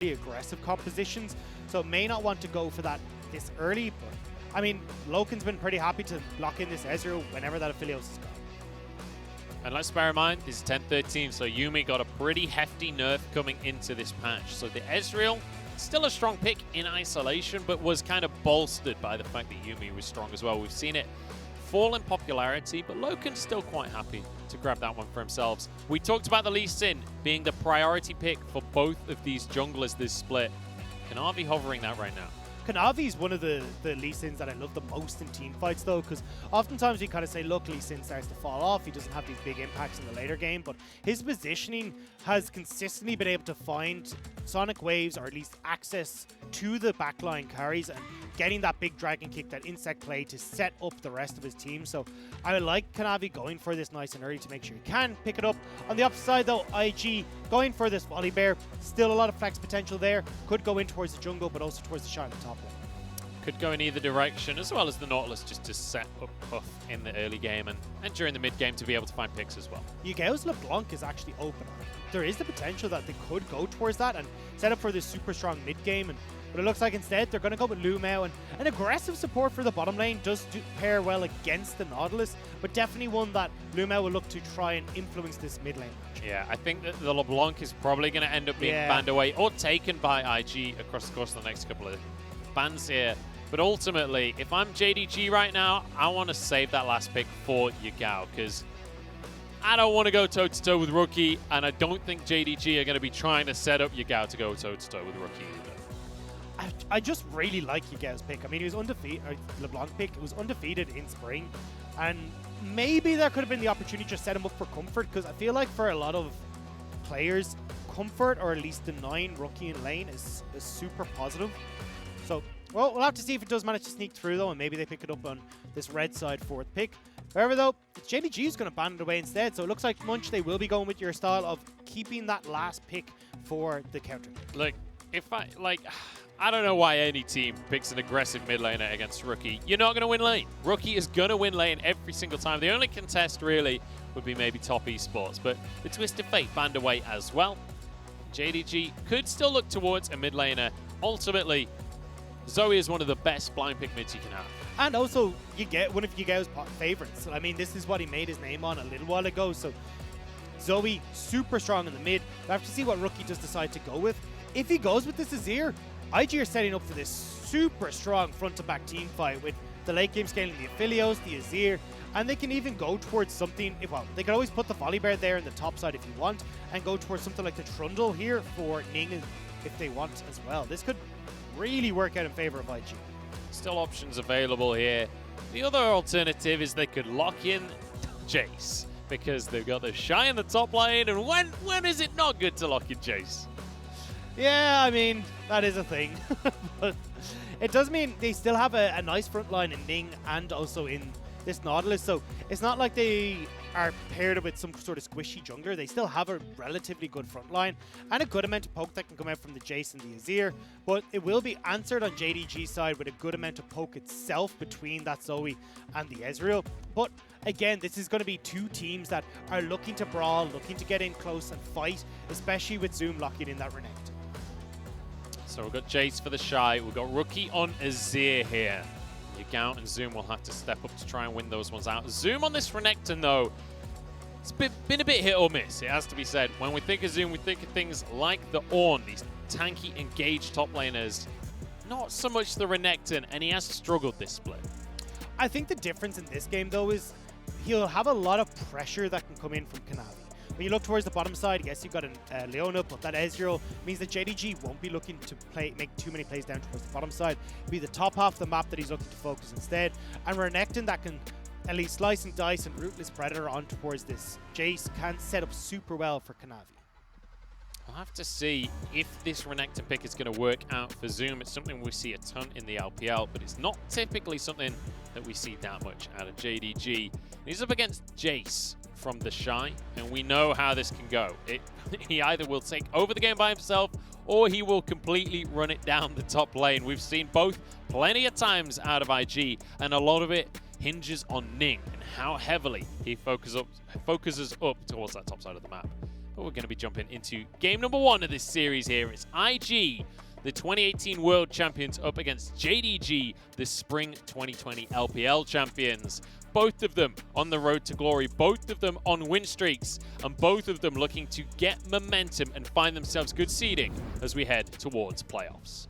aggressive compositions, so may not want to go for that this early, but I mean, Loken's been pretty happy to lock in this Ezreal whenever that Aphelios is gone. And let's bear in mind, this is 10-13, so Yuumi got a pretty hefty nerf coming into this patch. So the Ezreal, still a strong pick in isolation, but was kind of bolstered by the fact that Yuumi was strong as well. We've seen it fall in popularity, but Loken's still quite happy to grab that one for themselves. We talked about the Lee Sin being the priority pick for both of these junglers this split. Kanavi hovering that right now. Kanavi is one of the Lee Sins that I love the most in team fights, though, because oftentimes we kind of say, look, Lee Sin starts to fall off. He doesn't have these big impacts in the later game, but his positioning has consistently been able to find sonic waves, or at least access to the backline carries, and getting that big dragon kick, that insect play to set up the rest of his team. So I like Kanavi going for this nice and early to make sure he can pick it up. On the opposite side, though, IG going for this volley bear. Still a lot of flex potential there. Could go in towards the jungle, but also towards the shot on the top lane. Could go in either direction, as well as the Nautilus just to set up Puff in the early game and during the mid game to be able to find picks as well. Yugao's LeBlanc is actually open. There is the potential that they could go towards that and set up for this super strong mid game, but it looks like instead they're going to go with Lumao, and an aggressive support for the bottom lane does pair well against the Nautilus, but definitely one that Lumao will look to try and influence this mid lane match. Yeah, I think that the LeBlanc is probably going to end up being banned away or taken by IG across the course of the next couple of bans here. But ultimately, if I'm JDG right now, I want to save that last pick for Yugao, because I don't want to go toe-to-toe with Rookie, and I don't think JDG are going to be trying to set up Yugao to go toe-to-toe with Rookie either. I just really like Yugao's pick. I mean, he was undefeated, LeBlanc pick, it was undefeated in spring, and maybe there could have been the opportunity to set him up for comfort, because I feel like for a lot of players, comfort, or at least denying Rookie in lane is super positive. So, well, we'll have to see if it does manage to sneak through, though, and maybe they pick it up on this red side fourth pick. However, though, JDG is going to ban it away instead, so it looks like Munch, they will be going with your style of keeping that last pick for the counter. Look, I don't know why any team picks an aggressive mid laner against Rookie. You're not going to win lane. Rookie is going to win lane every single time. The only contest, really, would be maybe top esports, but the Twisted Fate banned away as well. JDG could still look towards a mid laner. Ultimately, Zoe is one of the best blind pick mids you can have. And also, you get one of Yugao's favorites. I mean, this is what he made his name on a little while ago. So Zoe, super strong in the mid. We'll have to see what Rookie does decide to go with. If he goes with this Azir, IG are setting up for this super strong front-to-back team fight with the late game scaling the Aphelios, the Azir, and they can even go towards something, well, they can always put the volley bear there in the top side if you want, and go towards something like the Trundle here for Ning if they want as well. This could really work out in favor of IG. Still options available here. The other alternative is they could lock in Jace, because they've got the Shy in the top lane, and when is it not good to lock in Jace? Yeah, I mean, that is a thing. But it does mean they still have a nice front line in Ning and also in this Nautilus, so it's not like they are paired with some sort of squishy jungler. They still have a relatively good front line and a good amount of poke that can come out from the Jace and the Azir, but it will be answered on JDG's side with a good amount of poke itself between that Zoe and the Ezreal. But again, this is going to be two teams that are looking to brawl, looking to get in close and fight, especially with Zoom locking in that Renekton. So we've got Jace for the Shy, we've got Rookie on Azir here. Yugao and Zoom will have to step up to try and win those ones out. Zoom on this Renekton, though, it's been a bit hit or miss, it has to be said. When we think of Zoom, we think of things like the Ornn, these tanky, engaged top laners. Not so much the Renekton, and he has struggled this split. I think the difference in this game, though, is he'll have a lot of pressure that can come in from Kanavi. When you look towards the bottom side, yes, you've got a Leona, but that Ezreal means that JDG won't be looking to make too many plays down towards the bottom side. It'll be the top half of the map that he's looking to focus instead. And Renekton that can at least slice and dice and Rootless Predator on towards this Jace can set up super well for Kanavi. We'll have to see if this Renekton pick is going to work out for Zoom. It's something we see a ton in the LPL, but it's not typically something that we see that much out of JDG. He's up against Jace from the Shy, and we know how this can go. He either will take over the game by himself, or he will completely run it down the top lane. We've seen both plenty of times out of IG, and a lot of it hinges on Ning and how heavily he focuses up towards that top side of the map. But we're going to be jumping into game number 1 of this series here. It's IG, the 2018 World Champions, up against JDG, the Spring 2020 LPL Champions. Both of them on the road to glory, both of them on win streaks, and both of them looking to get momentum and find themselves good seeding as we head towards playoffs.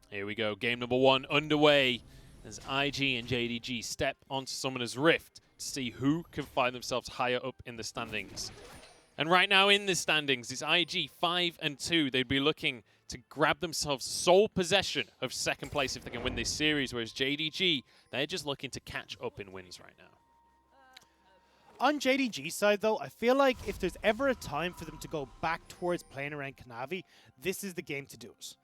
Here we go, game number 1 underway as IG and JDG step onto Summoner's Rift to see who can find themselves higher up in the standings. And right now in the standings, it's IG 5-2. They'd be looking to grab themselves sole possession of second place if they can win this series, whereas JDG, they're just looking to catch up in wins right now. On JDG's side, though, I feel like if there's ever a time for them to go back towards playing around Kanavi, this is the game to do it.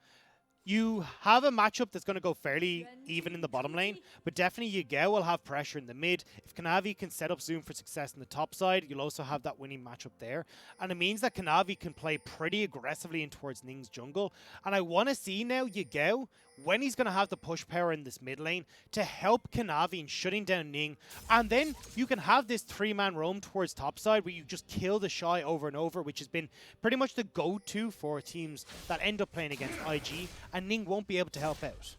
You have a matchup that's going to go fairly even in the bottom lane, but definitely Yagao will have pressure in the mid. If Kanavi can set up Zoom for success in the top side, you'll also have that winning matchup there. And it means that Kanavi can play pretty aggressively in towards Ning's jungle. And I want to see now Yagao, when he's going to have the push power in this mid lane, to help Kanavi in shutting down Ning. And then you can have this 3-man roam towards top side where you just kill the Shy over and over, which has been pretty much the go-to for teams that end up playing against IG. And Ning won't be able to help out.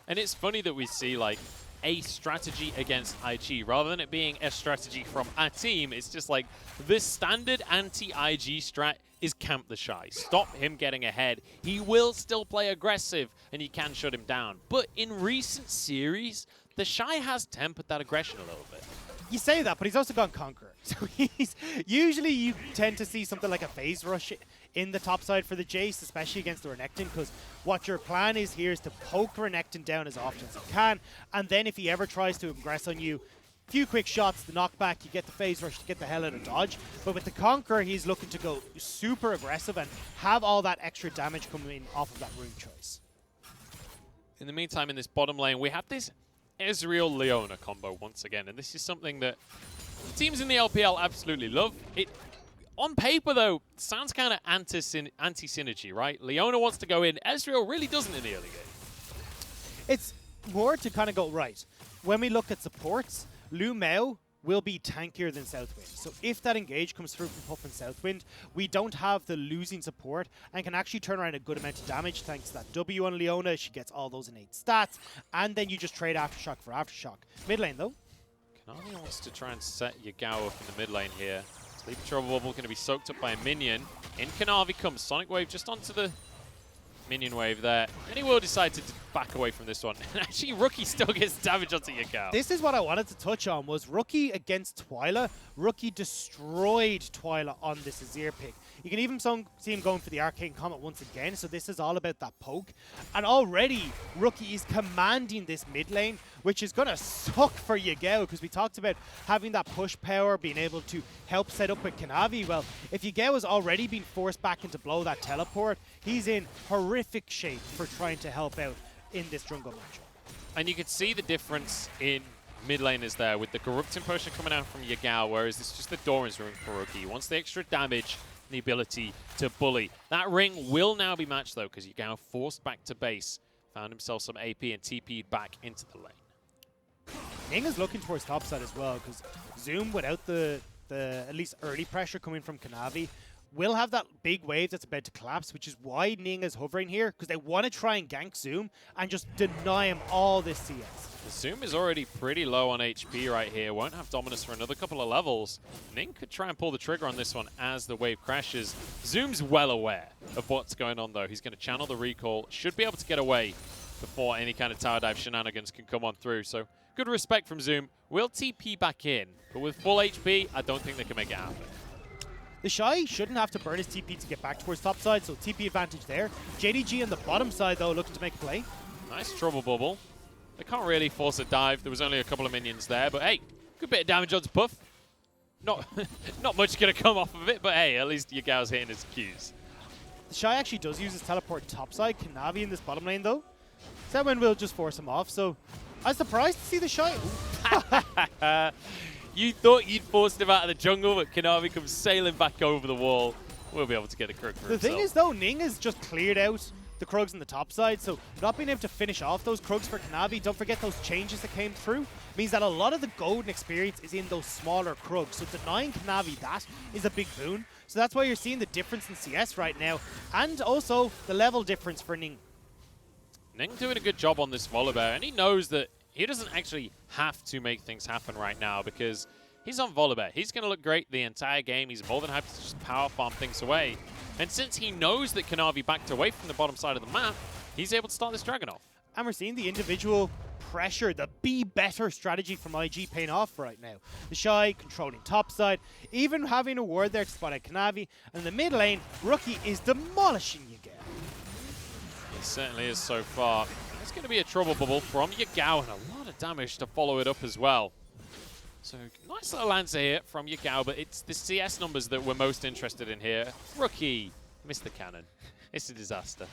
And it's funny that we see like a strategy against IG rather than it being a strategy from a team. It's just like the standard anti-IG strat is camp the Shy. Stop him getting ahead. He will still play aggressive and you can shut him down. But in recent series, the Shy has tempered that aggression a little bit. You say that, but he's also gone Conqueror. So he's usually you tend to see something like a phase rush in the top side for the Jace, especially against the Renekton, because what your plan is here is to poke Renekton down as often as you can, and then if he ever tries to aggress on you, few quick shots, the knockback, you get the phase rush to get the hell out of dodge. But with the Conqueror, he's looking to go super aggressive and have all that extra damage coming off of that rune choice. In the meantime, in this bottom lane, we have this Ezreal-Leona combo once again, and this is something that teams in the LPL absolutely love. It, on paper though, sounds kind of anti-synergy, right? Leona wants to go in, Ezreal really doesn't in the early game. It's more to kind of go, right, when we look at supports, Lu Mao will be tankier than Southwind. So if that engage comes through from Puff and Southwind, we don't have the losing support and can actually turn around a good amount of damage thanks to that W on Leona. She gets all those innate stats, and then you just trade Aftershock for Aftershock. Mid lane though. Kanavi wants to try and set Yagao up in the mid lane here. Sleepy Trouble Bubble going to be soaked up by a minion. In Kanavi comes Sonic Wave just onto the minion wave there. And he will decide to back away from this one. And actually, Rookie still gets damage onto Yagao. This is what I wanted to touch on, was Rookie against Twyla. Rookie destroyed Twyla on this Azir pick. You can even see him going for the Arcane Comet once again, so this is all about that poke. And already, Rookie is commanding this mid lane, which is going to suck for Yagao, because we talked about having that push power, being able to help set up with Kanavi. Well, if Yagao has already been forced back into blow that teleport, he's in horrific shape for trying to help out in this jungle matchup. And you can see the difference in mid laners there with the Corrupting Potion coming out from Yagao, whereas it's just the Doran's Ring for Rookie. He wants the extra damage and the ability to bully. That ring will now be matched though, because Yagao forced back to base, found himself some AP and TP'd back into the lane. Ning is looking towards topside as well, because Zoom, without the at least early pressure coming from Kanavi, will have that big wave that's about to collapse, which is why Ning is hovering here, because they want to try and gank Zoom and just deny him all this CS. Zoom is already pretty low on HP right here. Won't have Dominus for another couple of levels. Ning could try and pull the trigger on this one as the wave crashes. Zoom's well aware of what's going on though. He's going to channel the recall. Should be able to get away before any kind of tower dive shenanigans can come on through. So good respect from Zoom. Will TP back in, but with full HP, I don't think they can make it happen. The Shy shouldn't have to burn his TP to get back towards top side, so TP advantage there. JDG on the bottom side though, looking to make a play. Nice Trouble Bubble. They can't really force a dive. There was only a couple of minions there, but hey, good bit of damage onto Puff. Not much going to come off of it, but hey, at least Yagao's hitting his Qs. The Shy actually does use his teleport topside. Kanavi in this bottom lane though. Setwind will just force him off, so I was surprised to see the Shy. You thought you'd forced him out of the jungle, but Kanavi comes sailing back over the wall. will be able to get a Krug for The himself. thing is, though, Ning has just cleared out the Krugs on the top side, so not being able to finish off those Krugs for Kanavi, don't forget those changes that came through, means that a lot of the golden experience is in those smaller Krugs. So denying Kanavi that is a big boon. So that's why you're seeing the difference in CS right now, and also the level difference for Ning. Ning doing a good job on this Volibear, and he knows that he doesn't actually have to make things happen right now because he's on Volibear. He's going to look great the entire game. He's more than happy to just power farm things away. And since he knows that Kanavi backed away from the bottom side of the map, he's able to start this Dragon off. And we're seeing the individual pressure, the be better strategy from IG paying off right now. The Shy controlling top side, even having a ward there to spot out Kanavi. And in the mid lane, Rookie is demolishing Yagao. It certainly is so far. It's going to be a trouble bubble from Yagao and a lot of damage to follow it up as well. So nice little answer here from Yagao, but it's the CS numbers that we're most interested in here. Rookie missed the cannon. It's a disaster.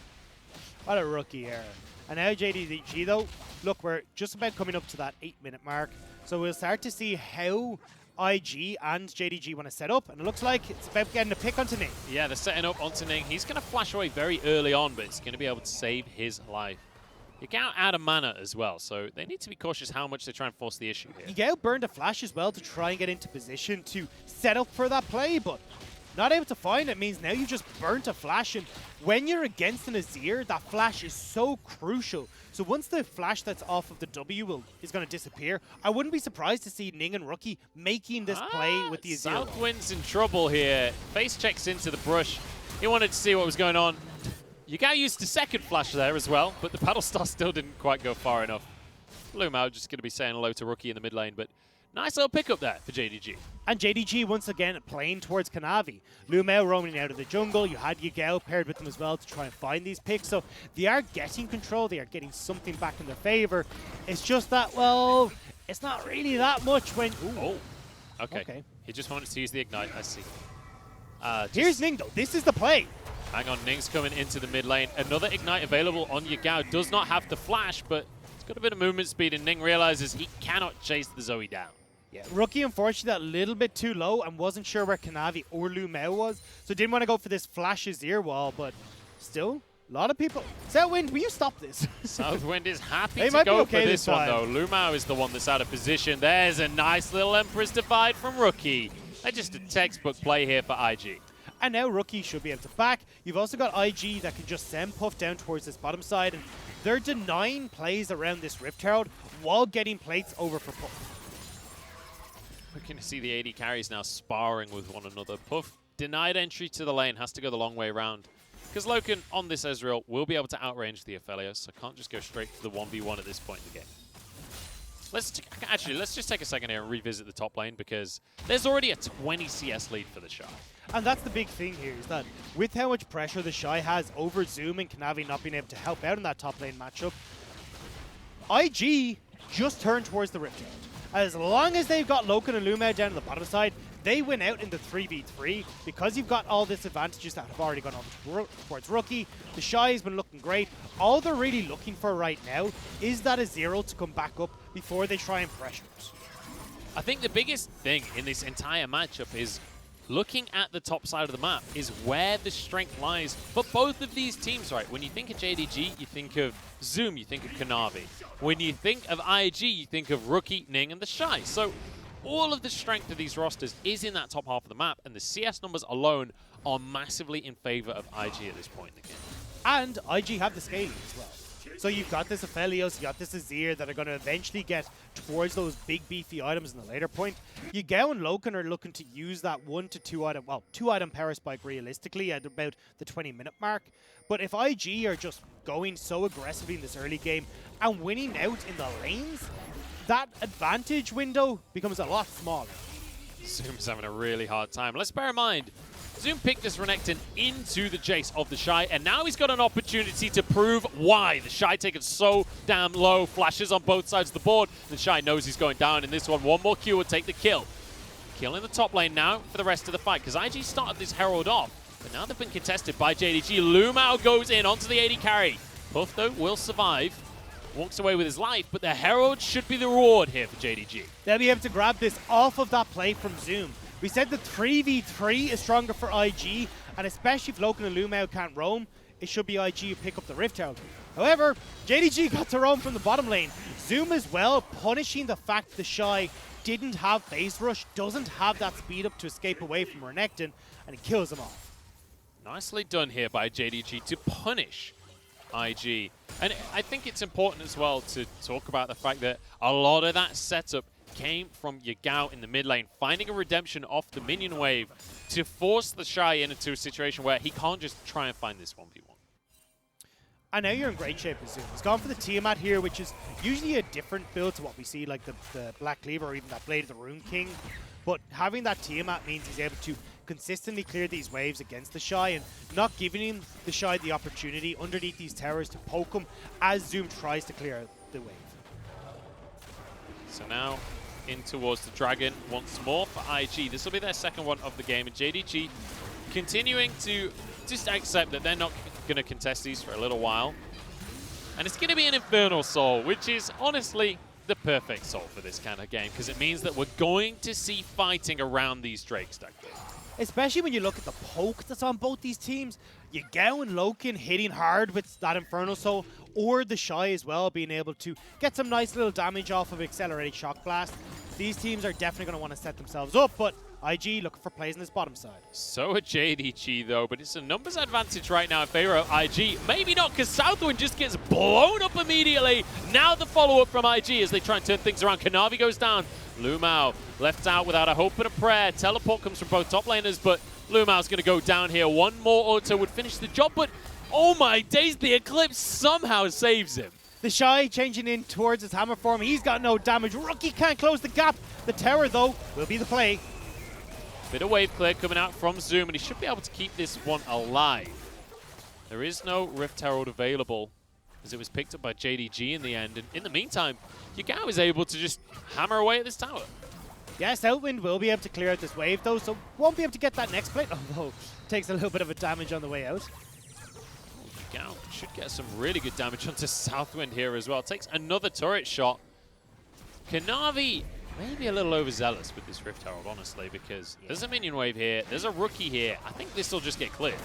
What a rookie error. And now JDG though, look, we're just about coming up to that 8-minute mark. So we'll start to see how IG and JDG want to set up, and it looks like it's about getting a pick onto Ning. Yeah, they're setting up onto Ning. He's going to flash away very early on, but it's going to be able to save his life. Yagao out of mana as well, so they need to be cautious how much they try and force the issue here. Yagao burned a flash as well to try and get into position to set up for that play, but not able to find it means now you just burnt a flash, and when you're against an Azir, that flash is so crucial. So once the flash that's off of the W is going to disappear, I wouldn't be surprised to see Ning and Rookie making this play with the Azir. Southwind's in trouble here. Face checks into the brush. He wanted to see what was going on. Yagao used the second flash there as well, but the Battlestar still didn't quite go far enough. Lumao just going to be saying hello to Rookie in the mid lane, but nice little pickup there for JDG. And JDG once again playing towards Kanavi. Lumao roaming out of the jungle. You had Yagao paired with them as well to try and find these picks. So they are getting control. They are getting something back in their favor. It's just that, well, it's not really that much when... Oh, okay. He just wanted to use the Ignite, I see. Here's Ning though. This is the play. Hang on, Ning's coming into the mid lane. Another Ignite available on Yagao. Does not have the flash, but it's got a bit of movement speed, and Ning realizes he cannot chase the Zoe down. Yeah, Rookie unfortunately a little bit too low and wasn't sure where Kanavi or Lumao was, so didn't want to go for this flash Azir wall, but still, a lot of people... Southwind, will you stop this? Southwind is happy to go for this one, though. Lumao is the one that's out of position. There's a nice little Emperor's Divide from Rookie. That's just a textbook play here for IG. And now Rookie should be able to back. You've also got IG that can just send Puff down towards this bottom side, and they're denying plays around this Rift Herald while getting plates over for Puff. We're going to see the AD carries now sparring with one another. Puff denied entry to the lane, has to go the long way around. Because Loken on this Ezreal will be able to outrange the Aphelios, so can't just go straight to the 1v1 at this point in the game. Let's just take a second here and revisit the top lane, because there's already a 20 CS lead for the Shy. And that's the big thing here, is that with how much pressure the Shy has over Zoom and Kanavi not being able to help out in that top lane matchup, IG just turned towards the Rift Herald. As long as they've got Loken and Lumao down on the bottom side, they win out in the 3v3 because you've got all these advantages that have already gone over towards Rookie. The Shy has been looking great. All they're really looking for right now is that Azir to come back up before they try and pressure it. I think the biggest thing in this entire matchup is looking at the top side of the map is where the strength lies for both of these teams, right? When you think of JDG, you think of Zoom, you think of Kanavi. When you think of IG, you think of Rookie, Ning, and the Shy. So all of the strength of these rosters is in that top half of the map, and the CS numbers alone are massively in favor of IG at this point in the game. And IG have the scaling as well. So you've got this Aphelios, you got this Azir that are going to eventually get towards those big beefy items in the later point. Yagao and Loken are looking to use that 1 to 2 item, well, 2 item power spike realistically at about the 20-minute mark. But if IG are just going so aggressively in this early game and winning out in the lanes, that advantage window becomes a lot smaller. Zoom's having a really hard time. Let's bear in mind, Zoom picked this Renekton into the chase of the Shy, and now he's got an opportunity to prove why. The Shy taking so damn low, flashes on both sides of the board. The Shy knows he's going down in this one. One more Q will take the kill. Kill in the top lane now for the rest of the fight, because IG started this Herald off, but now they've been contested by JDG. Lumao goes in onto the AD carry. Puff, though, will survive. Walks away with his life, but the Herald should be the reward here for JDG. They'll be able to grab this off of that play from Zoom. We said the 3v3 is stronger for IG, And especially if Loken and Lumao can't roam, it should be IG who pick up the Rift Herald. However, JDG got to roam from the bottom lane. Zoom as well, punishing the fact the Shy didn't have base rush, doesn't have that speed up to escape away from Renekton, and he kills him off. Nicely done here by JDG to punish IG. And I think it's important as well to talk about the fact that a lot of that setup came from Yagao in the mid lane, finding a redemption off the minion wave to force the Shy into a situation where he can't just try and find this 1v1. And now you're in great shape with Zoom. He's gone for the Tiamat here, which is usually a different build to what we see, like the Black Cleaver or even that Blade of the Rune King. But having that Tiamat means he's able to consistently clear these waves against the Shy and not giving him the Shy the opportunity underneath these towers to poke him as Zoom tries to clear the wave. So now in towards the Dragon once more for IG. This will be their second one of the game, and JDG continuing to just accept that they're not going to contest these for a little while. And it's going to be an Infernal Soul, which is honestly the perfect soul for this kind of game, because it means that we're going to see fighting around these Drakes deck. Especially when you look at the poke that's on both these teams. Yagao and Loken hitting hard with that Infernal Soul, or the Shy as well being able to get some nice little damage off of Accelerated Shock Blast. These teams are definitely going to want to set themselves up, but IG looking for plays on this bottom side. So are JDG though, but it's a numbers advantage right now in favor of IG. Maybe not, because Southwind just gets blown up immediately. Now the follow-up from IG as they try and turn things around. Kanavi goes down. Lumao left out without a hope and a prayer. Teleport comes from both top laners, but Lumao's going to go down here. One more auto would finish the job, but oh my days, the Eclipse somehow saves him. The Shy changing in towards his hammer form. He's got no damage. Rookie can't close the gap. The tower, though, will be the play. Bit of wave clear coming out from Zoom, and he should be able to keep this one alive. There is no Rift Herald available, as it was picked up by JDG in the end. And in the meantime, Yagao is able to just hammer away at this tower. Yes, Southwind will be able to clear out this wave, though, so won't be able to get that next plate, although takes a little bit of a damage on the way out. Yagao should get some really good damage onto Southwind here as well. Takes another turret shot. Kanavi maybe a little overzealous with this Rift Herald, honestly, because there's a minion wave here, there's a rookie here. I think this will just get cleared.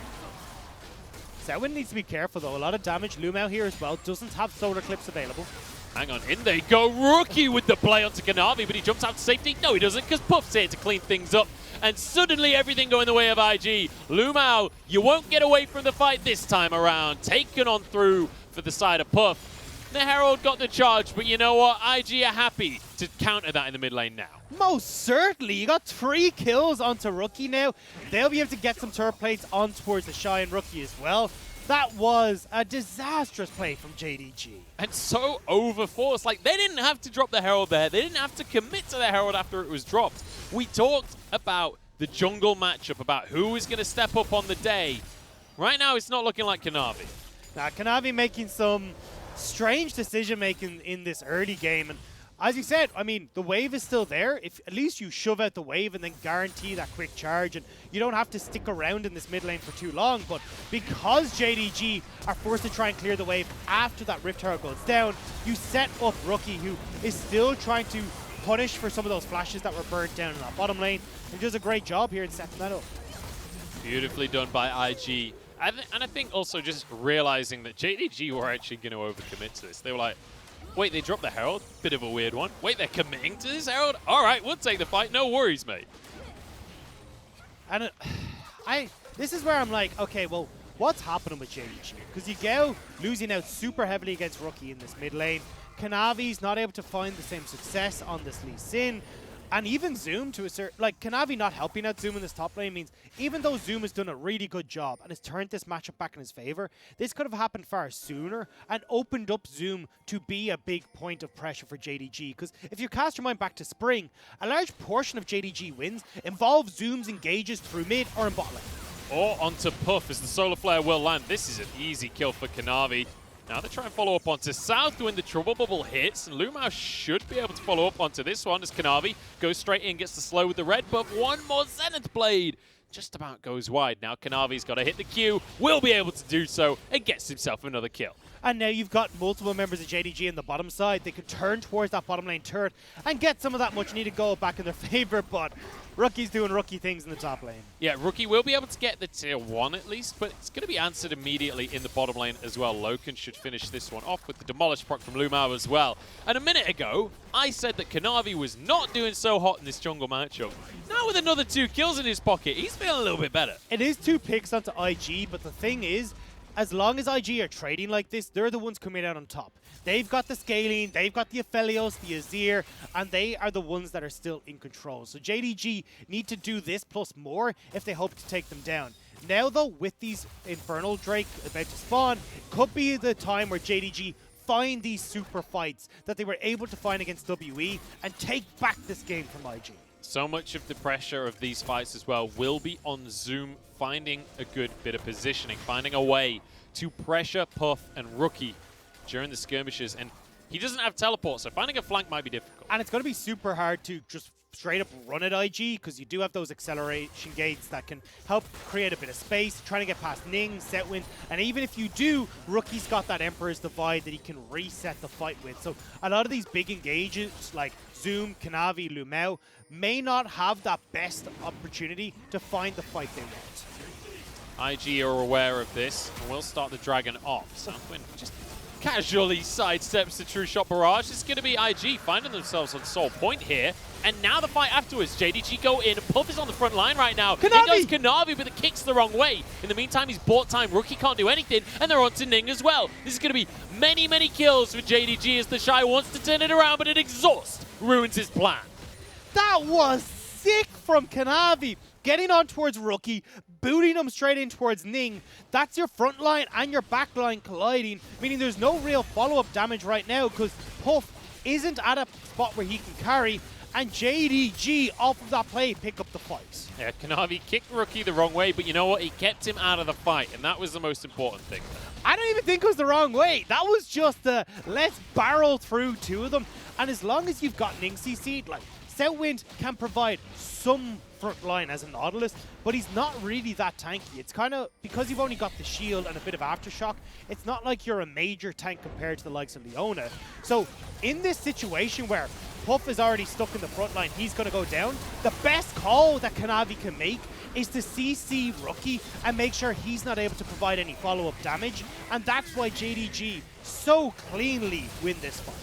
Southwind needs to be careful, though. A lot of damage. Lumao here as well doesn't have solar clips available. Hang on, in they go. Rookie with the play onto Kanavi, but he jumps out to safety. No, he doesn't, because Puff's here to clean things up. And suddenly everything going the way of IG. Lumao, you won't get away from the fight this time around. Taken on through for the side of Puff. The Herald got the charge, but you know what? IG are happy to counter that in the mid lane now. Most certainly. You got 3 kills onto Rookie now. They'll be able to get some turret plates on towards the Shy and Rookie as well. That was a disastrous play from JDG. And so overforced. Like, they didn't have to drop the Herald there. They didn't have to commit to the Herald after it was dropped. We talked about the jungle matchup, about who was going to step up on the day. Right now, it's not looking like Kanavi. Now, Kanavi making some strange decision-making in this early game. And as you said, I mean, the wave is still there. If at least you shove out the wave and then guarantee that quick charge, and you don't have to stick around in this mid lane for too long. But because JDG are forced to try and clear the wave after that Rift Herald goes down, you set up Rookie, who is still trying to punish for some of those flashes that were burnt down in that bottom lane, and does a great job here in setting that up. Beautifully done by IG. And I think also just realizing that JDG were actually going to overcommit to this. They were like, wait, they dropped the Herald? Bit of a weird one. Wait, they're committing to this Herald? All right, we'll take the fight. No worries, mate. And this is where I'm like, okay, well, what's happening with JDG? Because Yagao losing out super heavily against Rookie in this mid lane. Kanavi's not able to find the same success on this Lee Sin. And even Zoom to a certain, like, Kanavi not helping out Zoom in this top lane means even though Zoom has done a really good job and has turned this matchup back in his favor, this could have happened far sooner and opened up Zoom to be a big point of pressure for JDG. Because if you cast your mind back to spring, a large portion of JDG wins involve Zoom's engages through mid or in bot lane. Or onto Puff as the Solar Flare will land. This is an easy kill for Kanavi. Now they try and follow up onto South when the Trouble Bubble hits, and Lumao should be able to follow up onto this one as Kanavi goes straight in, gets the slow with the red buff. One more Zenith Blade. Just about goes wide. Now Kanavi's got to hit the Q, will be able to do so, and gets himself another kill. And now you've got multiple members of JDG in the bottom side. They can turn towards that bottom lane turret and get some of that much needed gold back in their favor, but Rookie's doing rookie things in the top lane. Yeah, Rookie will be able to get the tier 1 at least, but it's going to be answered immediately in the bottom lane as well. Loken should finish this one off with the Demolish proc from Lumao as well. And a minute ago, I said that Kanavi was not doing so hot in this jungle matchup. Now with another 2 kills in his pocket, he's feeling a little bit better. It is 2 picks onto IG, but the thing is, as long as IG are trading like this, they're the ones coming out on top. They've got the scaling, they've got the Aphelios, the Azir, and they are the ones that are still in control. So JDG need to do this plus more if they hope to take them down. Now though, with these Infernal Drake about to spawn, could be the time where JDG find these super fights that they were able to find against WE and take back this game from IG. So much of the pressure of these fights as well will be on Zoom finding a good bit of positioning, finding a way to pressure Puff and Rookie during the skirmishes. And he doesn't have teleport, so finding a flank might be difficult. And it's going to be super hard to just straight up run at IG because you do have those acceleration gates that can help create a bit of space, trying to get past Ning, Setwind, and even if you do, Rookie's got that Emperor's Divide that he can reset the fight with. So a lot of these big engages like Zoom, Kanavi, Lumao may not have that best opportunity to find the fight they want. IG are aware of this and will start the Dragon off. Southwind just casually sidesteps the True Shot Barrage. It's going to be IG finding themselves on Soul Point here. And now the fight afterwards. JDG go in. Puff is on the front line right now. Kanavi! It goes Kanavi, but the kick's the wrong way. In the meantime, he's bought time. Rookie can't do anything. And they're on to Ning as well. This is going to be many, many kills for JDG as the Shy wants to turn it around, but an exhaust ruins his plan. That was sick from Kanavi. Getting on towards Rookie, booting him straight in towards Ning. That's your front line and your back line colliding, meaning there's no real follow-up damage right now because Puff isn't at a spot where he can carry, and JDG off of that play pick up the fight. Yeah, Kanavi kicked Rookie the wrong way, but you know what? He kept him out of the fight, and that was the most important thing. I don't even think it was the wrong way. That was just the let's barrel through 2 of them. And as long as you've got Ning CC'd, like, Setwind can provide some front line as a Nautilus, but he's not really that tanky. It's kind of, because you've only got the shield and a bit of aftershock, it's not like you're a major tank compared to the likes of Leona. So in this situation where Puff is already stuck in the front line, he's going to go down, the best call that Kanavi can make is to CC Rookie and make sure he's not able to provide any follow-up damage, and that's why JDG so cleanly win this fight.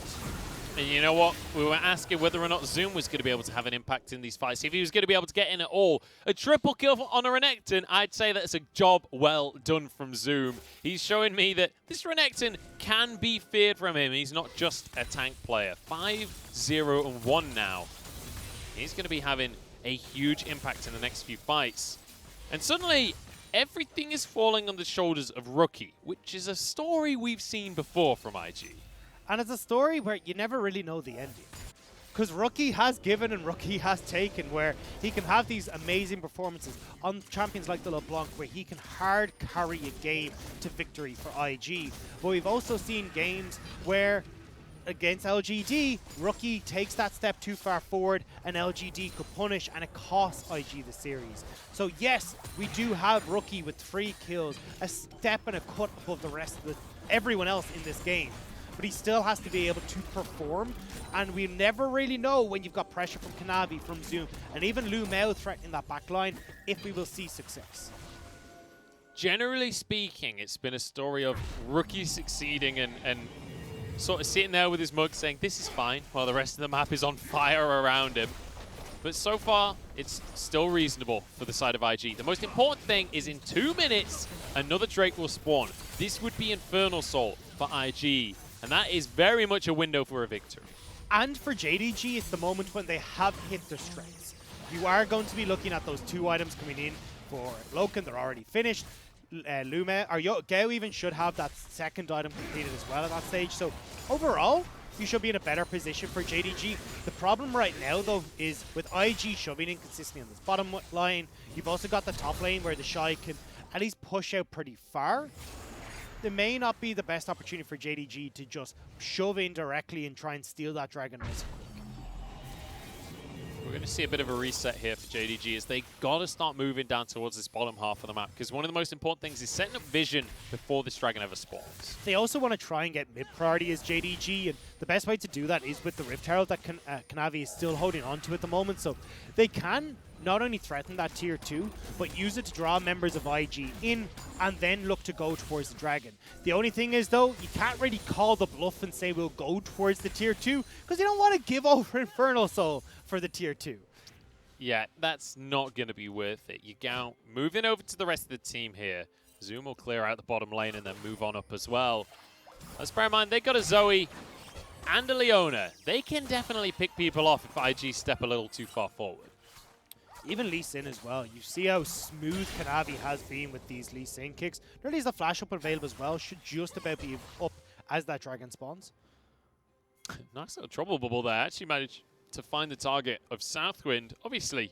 And you know what? We were asking whether or not Zoom was going to be able to have an impact in these fights. If he was going to be able to get in at all. A triple kill on a Renekton, I'd say that's a job well done from Zoom. He's showing me that this Renekton can be feared from him. He's not just a tank player. 5-0-1 now. He's going to be having a huge impact in the next few fights. And suddenly, everything is falling on the shoulders of Rookie, which is a story we've seen before from IG. And it's a story where you never really know the ending. Because Rookie has given and Rookie has taken, where he can have these amazing performances on champions like the LeBlanc, where he can hard carry a game to victory for IG. But we've also seen games where, against LGD, Rookie takes that step too far forward and LGD could punish, and it costs IG the series. So yes, we do have Rookie with 3 kills, a step and a cut above the rest of everyone else in this game. But he still has to be able to perform, and we never really know when you've got pressure from Kanavi, from Zoom, and even Lumao threatening that back line, if we will see success. Generally speaking, it's been a story of Rookie succeeding and sort of sitting there with his mug saying, this is fine, while the rest of the map is on fire around him. But so far, it's still reasonable for the side of IG. The most important thing is in 2 minutes, another Drake will spawn. This would be Infernal Soul for IG. And that is very much a window for a victory. And for JDG, it's the moment when they have hit their strengths. You are going to be looking at those 2 items coming in for Loken. They're already finished. Lume, or Gao even should have that 2nd item completed as well at that stage. So overall, you should be in a better position for JDG. The problem right now, though, is with IG shoving in consistently on this bottom line, you've also got the top lane where the Shy can at least push out pretty far. There may not be the best opportunity for JDG to just shove in directly and try and steal that Dragon nice quick. We're going to see a bit of a reset here for JDG as they got to start moving down towards this bottom half of the map, because one of the most important things is setting up vision before this Dragon ever spawns. They also want to try and get mid-priority as JDG, and the best way to do that is with the Rift Herald that Kanavi is still holding on to at the moment, so they can not only threaten that tier 2, but use it to draw members of IG in and then look to go towards the dragon. The only thing is though, you can't really call the bluff and say we'll go towards the tier 2 because you don't want to give over Infernal Soul for the tier 2. Yeah, that's not going to be worth it. Yagao moving over to the rest of the team here. Zoom will clear out the bottom lane and then move on up as well. Let's bear in mind, they got a Zoe and a Leona. They can definitely pick people off if IG step a little too far forward. Even Lee Sin as well. You see how smooth Kanavi has been with these Lee Sin kicks. There is a flash up available as well. Should just about be up as that dragon spawns. Nice little trouble bubble there. Actually managed to find the target of Southwind. Obviously,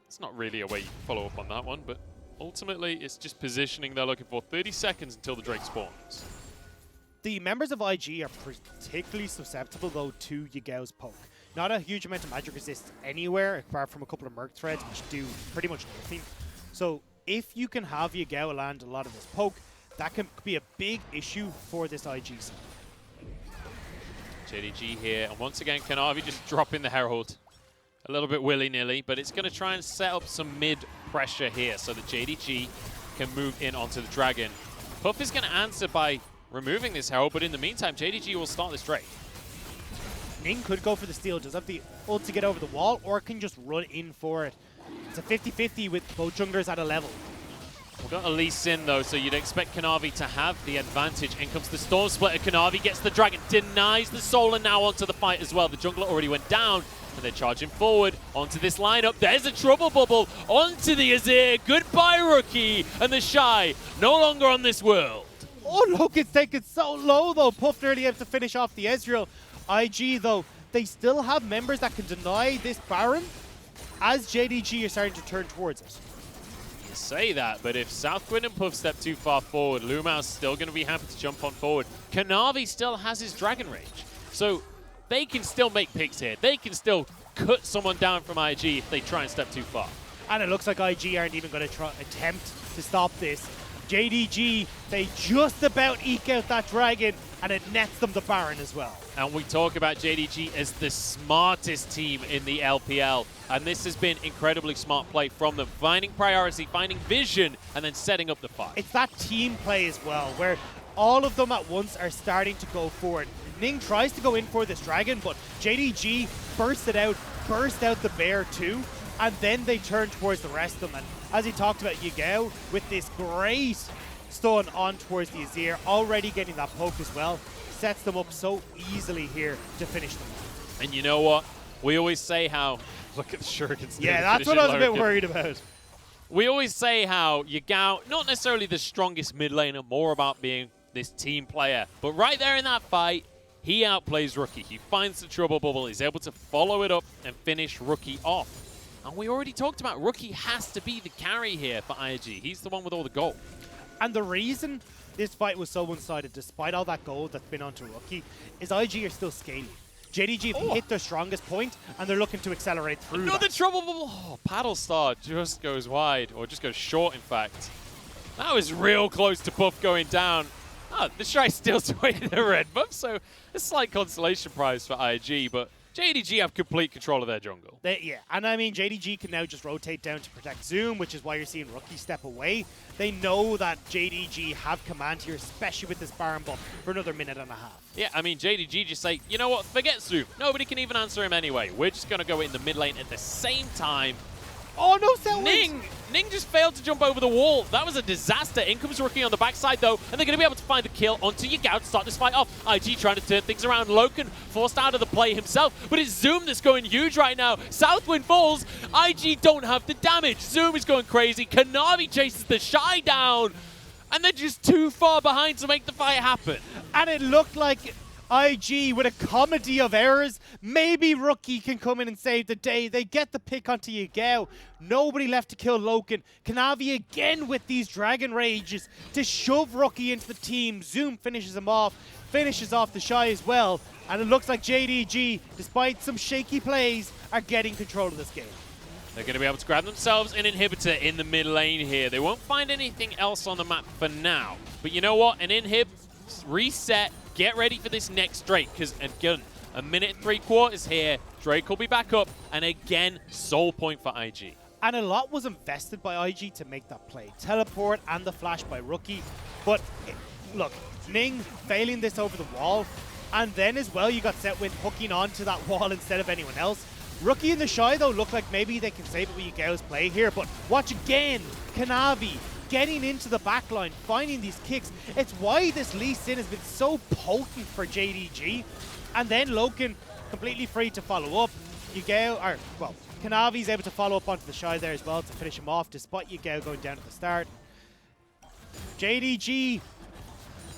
it's not really a way you can follow up on that one, but ultimately it's just positioning they're looking for. 30 seconds until the Drake spawns. The members of IG are particularly susceptible though to Yagao's poke. Not a huge amount of magic resist anywhere apart from a couple of Merc threads which do pretty much nothing. So if you can have Yagao land a lot of this poke, that can be a big issue for this IG side. JDG here, and once again Kanavi just dropping the Herald. A little bit willy-nilly, but it's going to try and set up some mid-pressure here so that JDG can move in onto the Dragon. Puff is going to answer by removing this Herald, but in the meantime, JDG will start this Drake. Ning could go for the steal, does have the ult to get over the wall, or can just run in for it. It's a 50-50 with both junglers at a level. We've got a Lee Sin though, so you'd expect Kanavi to have the advantage. In comes the Storm Splitter. Kanavi gets the Dragon, denies the Soul, and now onto the fight as well. The jungler already went down, and they're charging forward onto this lineup. There's a trouble bubble onto the Azir. Goodbye, Rookie, and the Shy no longer on this world. Oh look, it's taken so low though. Puff nearly able to finish off the Ezreal. IG though, they still have members that can deny this Baron as JDG are starting to turn towards it. You say that, but if Southwind and Puff step too far forward, Lumao's still going to be happy to jump on forward. Kanavi still has his Dragon Rage, so they can still make picks here. They can still cut someone down from IG if they try and step too far. And it looks like IG aren't even going to attempt to stop this. JDG, they just about eke out that Dragon, and it nets them the Baron as well. And we talk about JDG as the smartest team in the LPL, and this has been incredibly smart play from them, finding priority, finding vision, and then setting up the fight. It's that team play as well, where all of them at once are starting to go forward. Ning tries to go in for this Dragon, but JDG burst out the bear too, and then they turn towards the rest of them. And as he talked about, Yagao with this great stun on towards the Azir, already getting that poke as well, sets them up so easily here to finish them. And you know what? We always say how... Look at the shurikens. Yeah, that's what I was a bit worried about. We always say how Yagao, not necessarily the strongest mid laner, more about being this team player. But right there in that fight, he outplays Rookie. He finds the trouble bubble. He's able to follow it up and finish Rookie off. And we already talked about Rookie has to be the carry here for IG. He's the one with all the gold. And the reason this fight was so one-sided, despite all that gold that's been onto Rookie, is IG are still scaling. JDG have hit their strongest point, and they're looking to accelerate through Another that. trouble bubble. Oh, Paddle Star just goes wide, or just goes short, in fact. That was real close to Puff going down. Oh, the Shy steals away the red buff, so a slight consolation prize for IG, but JDG have complete control of their jungle. Yeah, and I mean, JDG can now just rotate down to protect Zoom, which is why you're seeing Rookie step away. They know that JDG have command here, especially with this Baron buff, for another minute and a half. Yeah, I mean, JDG just say, you know what, forget Zoom. Nobody can even answer him anyway. We're just going to go in the mid lane at the same time. Oh, no, Selwyn! Ning just failed to jump over the wall. That was a disaster. In comes Rookie on the backside, though, and they're going to be able to find the kill onto Yagao to start this fight off. IG trying to turn things around. Loken forced out of the play himself, but it's Zoom that's going huge right now. Southwind falls. IG don't have the damage. Zoom is going crazy. Kanavi chases the Shy down, and they're just too far behind to make the fight happen. And it looked like IG with a comedy of errors. Maybe Rookie can come in and save the day. They get the pick onto Yagao. Nobody left to kill Loken. Kanavi again with these Dragon Rages to shove Rookie into the team. Zoom finishes him off, finishes off the Shy as well. And it looks like JDG, despite some shaky plays, are getting control of this game. They're going to be able to grab themselves an inhibitor in the mid lane here. They won't find anything else on the map for now. But you know what? An inhib, reset, get ready for this next Drake, because again, a minute and 3/4 here. Drake will be back up, and again, soul point for IG. And a lot was invested by IG to make that play. Teleport and the flash by Rookie. But look, Ning failing this over the wall. And then as well, you got Setwind hooking onto that wall instead of anyone else. Rookie and the Shy, though, look like maybe they can save it with Yugao's play here. But watch again, Kanavi getting into the backline, finding these kicks. It's why this Lee Sin has been so potent for JDG. And then Loken completely free to follow up. Yugao, or, well, Kanavi's able to follow up onto the Shy there as well to finish him off, despite Yugao going down at the start. JDG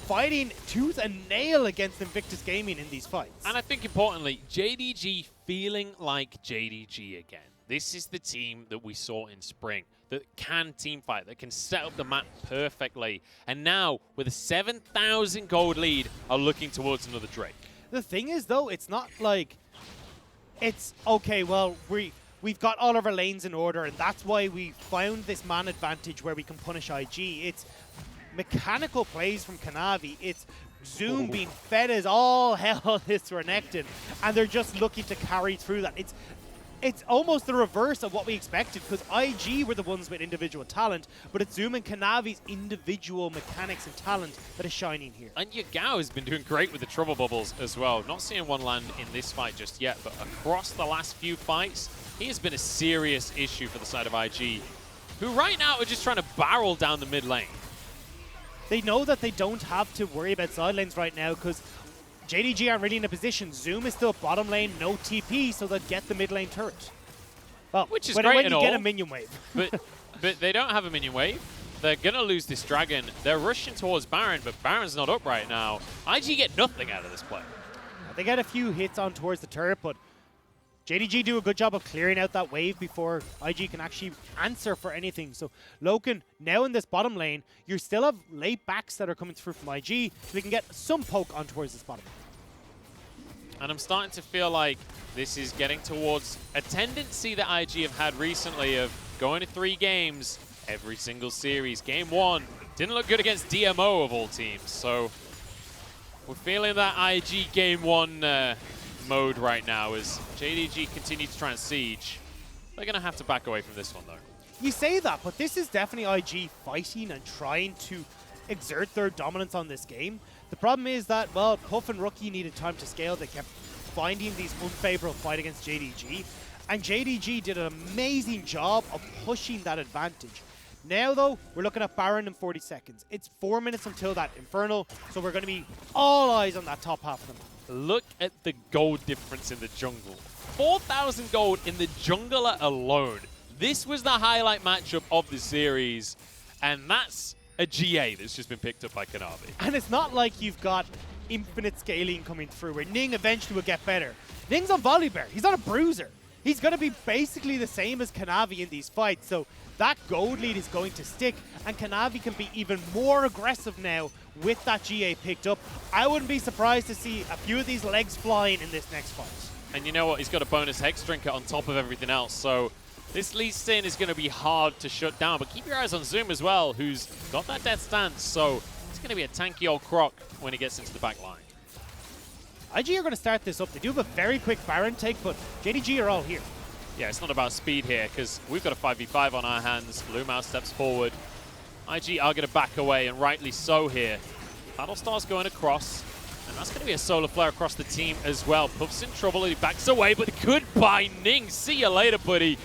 fighting tooth and nail against Invictus Gaming in these fights. And I think importantly, JDG feeling like JDG again. This is the team that we saw in spring, that can team fight, that can set up the map perfectly. And now, with a 7,000 gold lead, are looking towards another Drake. The thing is, though, it's not like it's, okay, well, we've got all of our lanes in order, and that's why we found this man advantage where we can punish IG. It's mechanical plays from Kanavi. It's Zoom being fed as all hell this Renekton, and they're just looking to carry through that. It's almost the reverse of what we expected, because IG were the ones with individual talent, but it's Zoom and Kanavi's individual mechanics and talent that is shining here. And Yugao has been doing great with the trouble bubbles as well. Not seeing one land in this fight just yet, but across the last few fights, he has been a serious issue for the side of IG, who right now are just trying to barrel down the mid lane. They know that they don't have to worry about side lanes right now because JDG aren't really in a position. Zoom is still bottom lane, no TP, so they'll get the mid lane turret. Well, which is when great you and all, get a minion wave. but they don't have a minion wave. They're going to lose this dragon. They're rushing towards Baron, but Baron's not up right now. IG get nothing out of this play. They get a few hits on towards the turret, but JDG do a good job of clearing out that wave before IG can actually answer for anything. So Loken, now in this bottom lane, you still have late backs that are coming through from IG, so we can get some poke on towards this bottom. And I'm starting to feel like this is getting towards a tendency that IG have had recently of going to 3 games every single series. Game 1 didn't look good against DMO of all teams, so we're feeling that IG Game 1 mode right now as JDG continue to try and siege. They're going to have to back away from this one, though. You say that, but this is definitely IG fighting and trying to exert their dominance on this game. The problem is that, well, Puff and Rookie needed time to scale. They kept finding these unfavorable fight against JDG, and JDG did an amazing job of pushing that advantage. Now, though, we're looking at Baron in 40 seconds. It's 4 minutes until that Infernal, so we're going to be all eyes on that top half of the map. Look at the gold difference in the jungle. 4,000 gold in the jungler alone. This was the highlight matchup of the series, and that's a GA that's just been picked up by Kanavi. And it's not like you've got infinite scaling coming through where Ning eventually will get better. Ning's on Volibear. He's not a bruiser. He's going to be basically the same as Kanavi in these fights, so that gold lead is going to stick, and Kanavi can be even more aggressive now with that GA picked up. I wouldn't be surprised to see a few of these legs flying in this next fight. And you know what? He's got a bonus Hex Drinker on top of everything else, so this Lee Sin is going to be hard to shut down. But keep your eyes on Zoom as well, who's got that death stance, so it's going to be a tanky old croc when he gets into the back line. IG are going to start this up. They do have a very quick Baron take, but JDG are all here. Yeah, it's not about speed here, because we've got a 5v5 on our hands. Lumao steps forward. IG are going to back away, and rightly so here. Battlestar's going across, and that's going to be a solar flare across the team as well. Puff's in trouble, he backs away, but goodbye, Ning. See you later, buddy.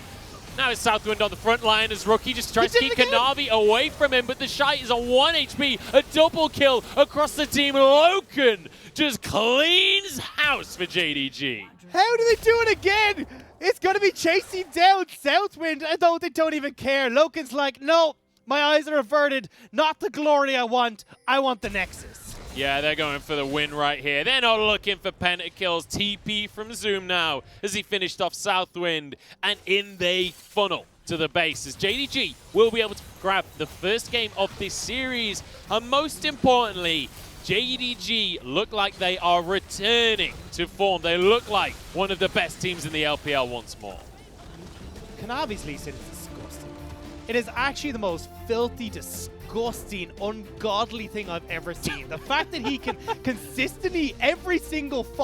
Now it's Southwind on the front line as Rookie just tries to keep Kanavi away from him, but the Shy is on 1 HP. A double kill across the team. Loken just cleans house for JDG. How do they do it again? It's going to be chasing down Southwind, although they don't even care. Loken's like, no, my eyes are averted. Not the glory I want the Nexus. Yeah, they're going for the win right here. They're not looking for pentakills. TP from Zoom now as he finished off Southwind, and in they funnel to the base as JDG will be able to grab the first game of this series. And most importantly, JDG look like they are returning to form. They look like one of the best teams in the LPL once more. Kanavi's Lee Sin is disgusting. It is actually the most filthy, disgusting, ungodly thing I've ever seen. The fact that he can consistently, every single fight,